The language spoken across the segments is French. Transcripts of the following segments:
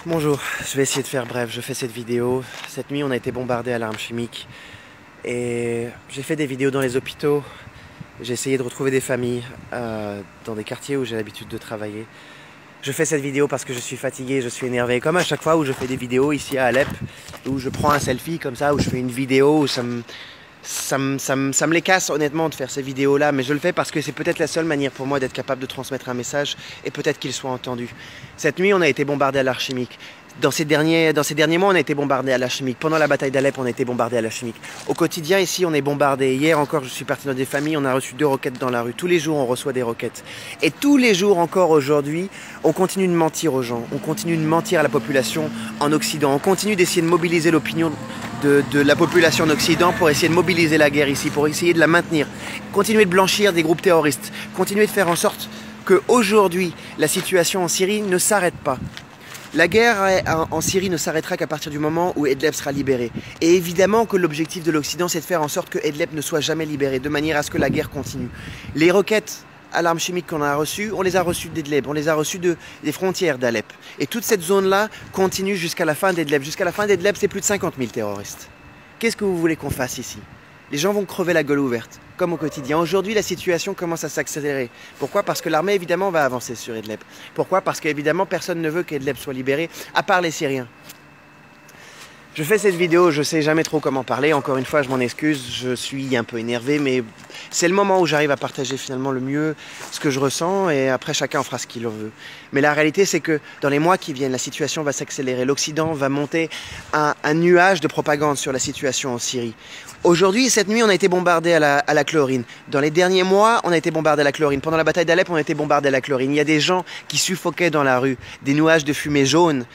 Bonjour, je vais essayer de faire bref, je fais cette vidéo. Cette nuit on a été bombardé à l'arme chimique et j'ai fait des vidéos dans les hôpitaux. J'ai essayé de retrouver des familles dans des quartiers où j'ai l'habitude de travailler. Je fais cette vidéo parce que je suis fatigué, je suis énervé. Comme à chaque fois où je fais des vidéos ici à Alep, où je prends un selfie comme ça, où je fais une vidéo, où ça me les casse honnêtement de faire ces vidéos-là, mais je le fais parce que c'est peut-être la seule manière pour moi d'être capable de transmettre un message et peut-être qu'il soit entendu. Cette nuit, on a été bombardé à l'arme chimique. Dans ces derniers mois, on a été bombardé à l'arme chimique. Pendant la bataille d'Alep, on a été bombardé à l'arme chimique. Au quotidien, ici, on est bombardé. Hier encore, je suis parti dans des familles, on a reçu 2 roquettes dans la rue. Tous les jours, on reçoit des roquettes. Et tous les jours, encore aujourd'hui, on continue de mentir aux gens. On continue de mentir à la population en Occident. On continue d'essayer de mobiliser l'opinion de la population en Occident pour essayer de mobiliser la guerre ici, pour essayer de la maintenir. Continuer de blanchir des groupes terroristes. Continuer de faire en sorte qu'aujourd'hui, la situation en Syrie ne s'arrête pas. La guerre en Syrie ne s'arrêtera qu'à partir du moment où Idlib sera libéré. Et évidemment que l'objectif de l'Occident, c'est de faire en sorte que Idlib ne soit jamais libéré, de manière à ce que la guerre continue. Les roquettes à l'arme chimique qu'on a reçues, on les a reçues d'Idlib, on les a reçues des frontières d'Alep. Et toute cette zone-là continue jusqu'à la fin d'Idlib. Jusqu'à la fin d'Idlib, c'est plus de 50 000 terroristes. Qu'est-ce que vous voulez qu'on fasse ici? Les gens vont crever la gueule ouverte, comme au quotidien. Aujourd'hui, la situation commence à s'accélérer. Pourquoi? Parce que l'armée, évidemment, va avancer sur Idlib. Pourquoi? Parce qu'évidemment, personne ne veut qu'Idlib soit libéré, à part les Syriens. Je fais cette vidéo, je sais jamais trop comment parler. Encore une fois, je m'en excuse, je suis un peu énervé, mais c'est le moment où j'arrive à partager finalement le mieux ce que je ressens, et après chacun en fera ce qu'il en veut. Mais la réalité, c'est que dans les mois qui viennent, la situation va s'accélérer. L'Occident va monter un nuage de propagande sur la situation en Syrie. Aujourd'hui, cette nuit, on a été bombardé à la chlorine. Dans les derniers mois, on a été bombardé à la chlorine. Pendant la bataille d'Alep, on a été bombardé à la chlorine. Il y a des gens qui suffoquaient dans la rue, des nuages de fumée jaune.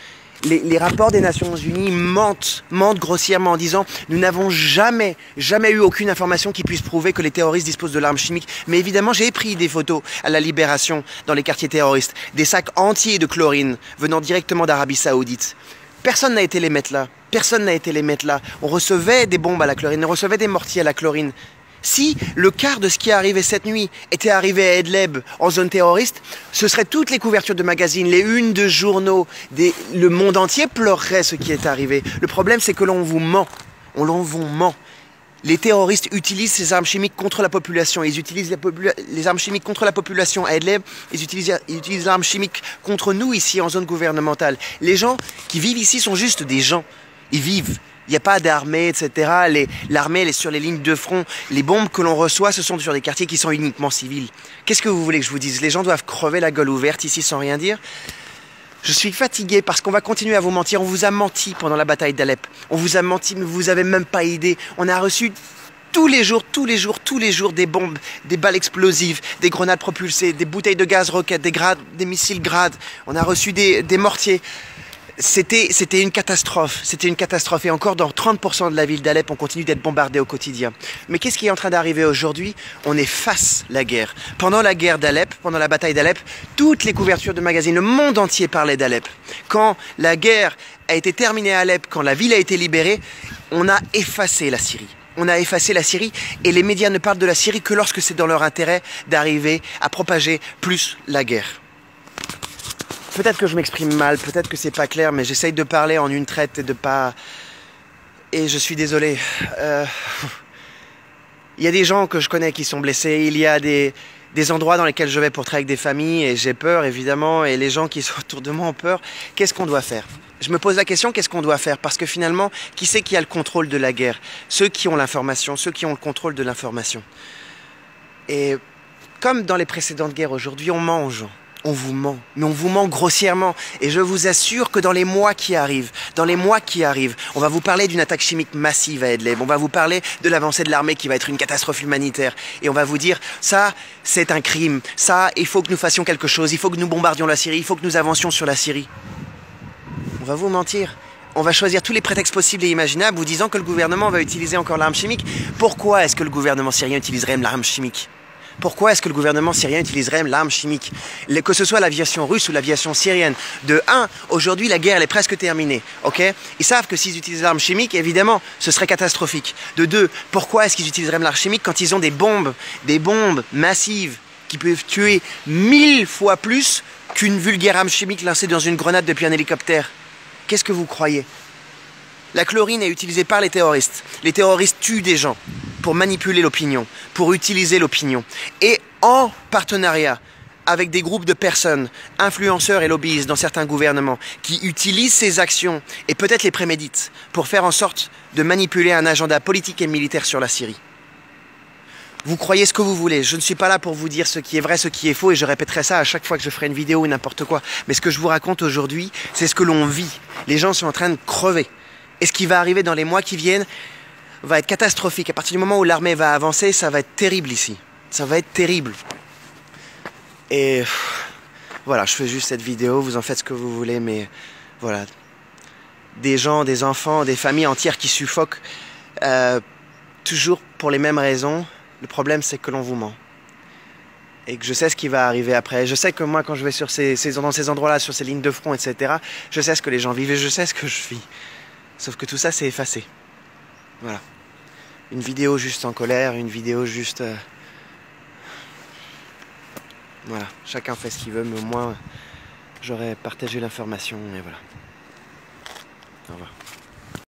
Les rapports des Nations Unies mentent grossièrement en disant « Nous n'avons jamais eu aucune information qui puisse prouver que les terroristes disposent de l'arme chimique. » Mais évidemment, j'ai pris des photos à la libération dans les quartiers terroristes. Des sacs entiers de chlorine venant directement d'Arabie Saoudite. Personne n'a été les mettre là. Personne n'a été les mettre là. On recevait des bombes à la chlorine, on recevait des mortiers à la chlorine. Si le quart de ce qui est arrivé cette nuit était arrivé à Idlib en zone terroriste, ce seraient toutes les couvertures de magazines, les unes de journaux, le monde entier pleurerait ce qui est arrivé. Le problème, c'est que l'on vous ment. On vous ment. Les terroristes utilisent ces armes chimiques contre la population. Ils utilisent les armes chimiques contre la population à Idlib. Ils utilisent l'arme chimique contre nous ici en zone gouvernementale. Les gens qui vivent ici sont juste des gens. Ils vivent. Il n'y a pas d'armée, etc. L'armée, elle est sur les lignes de front. Les bombes que l'on reçoit, ce sont sur des quartiers qui sont uniquement civils. Qu'est-ce que vous voulez que je vous dise? Les gens doivent crever la gueule ouverte ici sans rien dire. Je suis fatigué parce qu'on va continuer à vous mentir. On vous a menti pendant la bataille d'Alep. On vous a menti, mais vous n'avez même pas idée. On a reçu tous les jours des bombes, des balles explosives, des grenades propulsées, des bouteilles de gaz roquettes, des missiles Grad. On a reçu des mortiers. C'était une catastrophe. C'était une catastrophe. Et encore, dans 30% de la ville d'Alep, on continue d'être bombardé au quotidien. Mais qu'est-ce qui est en train d'arriver aujourd'hui? On est face à la guerre. Pendant la guerre d'Alep, pendant la bataille d'Alep, toutes les couvertures de magazines, le monde entier parlait d'Alep. Quand la guerre a été terminée à Alep, quand la ville a été libérée, on a effacé la Syrie. On a effacé la Syrie et les médias ne parlent de la Syrie que lorsque c'est dans leur intérêt d'arriver à propager plus la guerre. Peut-être que je m'exprime mal, peut-être que c'est pas clair, mais j'essaye de parler en une traite et de pas... Et je suis désolé. Il y a des gens que je connais qui sont blessés, il y a des endroits dans lesquels je vais pour travailler avec des familles et j'ai peur évidemment, et les gens qui sont autour de moi ont peur. Qu'est-ce qu'on doit faire? Je me pose la question, qu'est-ce qu'on doit faire? Parce que finalement, qui c'est qui a le contrôle de la guerre? Ceux qui ont l'information, ceux qui ont le contrôle de l'information. Et comme dans les précédentes guerres aujourd'hui, on ment aux gens. On vous ment, mais on vous ment grossièrement. Et je vous assure que dans les mois qui arrivent, on va vous parler d'une attaque chimique massive à Idlib. On va vous parler de l'avancée de l'armée qui va être une catastrophe humanitaire. Et on va vous dire, ça, c'est un crime. Ça, il faut que nous fassions quelque chose. Il faut que nous bombardions la Syrie. Il faut que nous avancions sur la Syrie. On va vous mentir. On va choisir tous les prétextes possibles et imaginables, vous disant que le gouvernement va utiliser encore l'arme chimique. Pourquoi est-ce que le gouvernement syrien utiliserait l'arme chimique? Pourquoi est-ce que le gouvernement syrien utiliserait l'arme chimique? Que ce soit l'aviation russe ou l'aviation syrienne. De 1, aujourd'hui, la guerre elle est presque terminée. Okay, ils savent que s'ils utilisent l'arme chimique, évidemment, ce serait catastrophique. De 2, pourquoi est-ce qu'ils utiliseraient l'arme chimique quand ils ont des bombes massives qui peuvent tuer 1000 fois plus qu'une vulgaire arme chimique lancée dans une grenade depuis un hélicoptère? Qu'est-ce que vous croyez? La chlorine est utilisée par les terroristes. Les terroristes tuent des gens pour manipuler l'opinion, pour utiliser l'opinion. Et en partenariat avec des groupes de personnes, influenceurs et lobbyistes dans certains gouvernements, qui utilisent ces actions et peut-être les préméditent pour faire en sorte de manipuler un agenda politique et militaire sur la Syrie. Vous croyez ce que vous voulez, je ne suis pas là pour vous dire ce qui est vrai, ce qui est faux, et je répéterai ça à chaque fois que je ferai une vidéo ou n'importe quoi. Mais ce que je vous raconte aujourd'hui, c'est ce que l'on vit. Les gens sont en train de crever. Et ce qui va arriver dans les mois qui viennent va être catastrophique. À partir du moment où l'armée va avancer, ça va être terrible ici. Ça va être terrible. Et voilà, je fais juste cette vidéo, vous en faites ce que vous voulez, mais voilà. Des gens, des enfants, des familles entières qui suffoquent, toujours pour les mêmes raisons. Le problème, c'est que l'on vous ment. Et que je sais ce qui va arriver après. Je sais que moi, quand je vais dans ces endroits-là, sur ces lignes de front, etc., je sais ce que les gens vivent et je sais ce que je vis. Sauf que tout ça, c'est effacé. Voilà. Une vidéo juste en colère, une vidéo juste... Voilà. Chacun fait ce qu'il veut, mais au moins, j'aurais partagé l'information, et voilà. Au revoir.